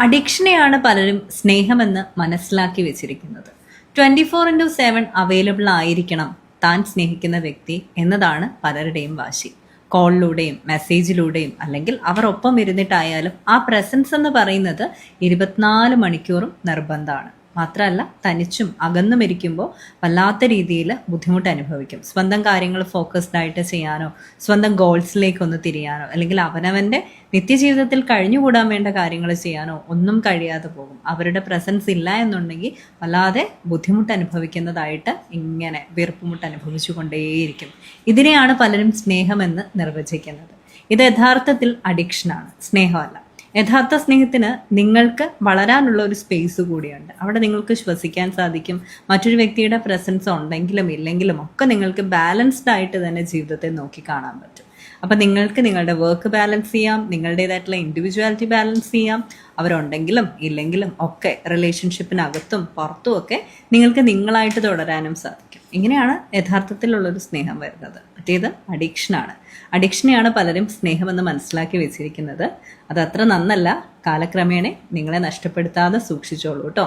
അഡിക്ഷനെയാണ് പലരും സ്നേഹമെന്ന് മനസ്സിലാക്കി വെച്ചിരിക്കുന്നത്. 24/7 അവൈലബിൾ ആയിരിക്കണം താൻ സ്നേഹിക്കുന്ന വ്യക്തി എന്നതാണ് പലരുടെയും വാശി. കോളിലൂടെയും മെസ്സേജിലൂടെയും അല്ലെങ്കിൽ അവർ ഒപ്പം ഇരുന്നിട്ടായാലും ആ പ്രസൻസ് എന്ന് പറയുന്നത് 24 മണിക്കൂറും നിർബന്ധമാണ്. മാത്രമല്ല, തനിച്ചും അകന്നും ഇരിക്കുമ്പോൾ വല്ലാത്ത രീതിയിൽ ബുദ്ധിമുട്ട് അനുഭവിക്കും. സ്വന്തം കാര്യങ്ങൾ ഫോക്കസ്ഡ് ആയിട്ട് ചെയ്യാനോ സ്വന്തം ഗോൾസിലേക്കൊന്ന് തിരിയാനോ അല്ലെങ്കിൽ അവനവൻ്റെ നിത്യജീവിതത്തിൽ കഴിഞ്ഞുകൂടാൻ വേണ്ട കാര്യങ്ങൾ ചെയ്യാനോ ഒന്നും കഴിയാതെ പോകും. അവരുടെ പ്രസൻസ് ഇല്ല എന്നുണ്ടെങ്കിൽ വല്ലാതെ ബുദ്ധിമുട്ട് അനുഭവിക്കുന്നതായിട്ട് ഇങ്ങനെ വീർപ്പുമുട്ട് അനുഭവിച്ചു കൊണ്ടേയിരിക്കും. ഇതിനെയാണ് പലരും സ്നേഹമെന്ന് നിർവചിക്കുന്നത്. ഇത് യഥാർത്ഥത്തിൽ അഡിക്ഷനാണ്, സ്നേഹമല്ല. യഥാർത്ഥ സ്നേഹത്തിന് നിങ്ങൾക്ക് വളരാനുള്ള ഒരു സ്പേസ് കൂടിയുണ്ട്. അവിടെ നിങ്ങൾക്ക് ശ്വസിക്കാൻ സാധിക്കും. മറ്റൊരു വ്യക്തിയുടെ പ്രസൻസ് ഉണ്ടെങ്കിലും ഇല്ലെങ്കിലും ഒക്കെ നിങ്ങൾക്ക് ബാലൻസ്ഡ് ആയിട്ട് തന്നെ ജീവിതത്തെ നോക്കി കാണാൻ പറ്റും. അപ്പം നിങ്ങൾക്ക് നിങ്ങളുടെ വർക്ക് ബാലൻസ് ചെയ്യാം, നിങ്ങളുടേതായിട്ടുള്ള ഇൻഡിവിജ്വാലിറ്റി ബാലൻസ് ചെയ്യാം. അവരുണ്ടെങ്കിലും ഇല്ലെങ്കിലും ഒക്കെ റിലേഷൻഷിപ്പിനകത്തും പുറത്തും ഒക്കെ നിങ്ങൾക്ക് നിങ്ങളായിട്ട് തുടരാനും സാധിക്കും. ഇങ്ങനെയാണ് യഥാർത്ഥത്തിലുള്ളൊരു സ്നേഹം വരുന്നത്. മറ്റേത് അഡിക്ഷനാണ്. അഡിക്ഷനെയാണ് പലരും സ്നേഹമെന്ന് മനസ്സിലാക്കി വെച്ചിരിക്കുന്നത്. അത് അത്ര നന്നല്ല. കാലക്രമേണ നിങ്ങളെ നഷ്ടപ്പെടുത്താതെ സൂക്ഷിച്ചോളൂ കേട്ടോ.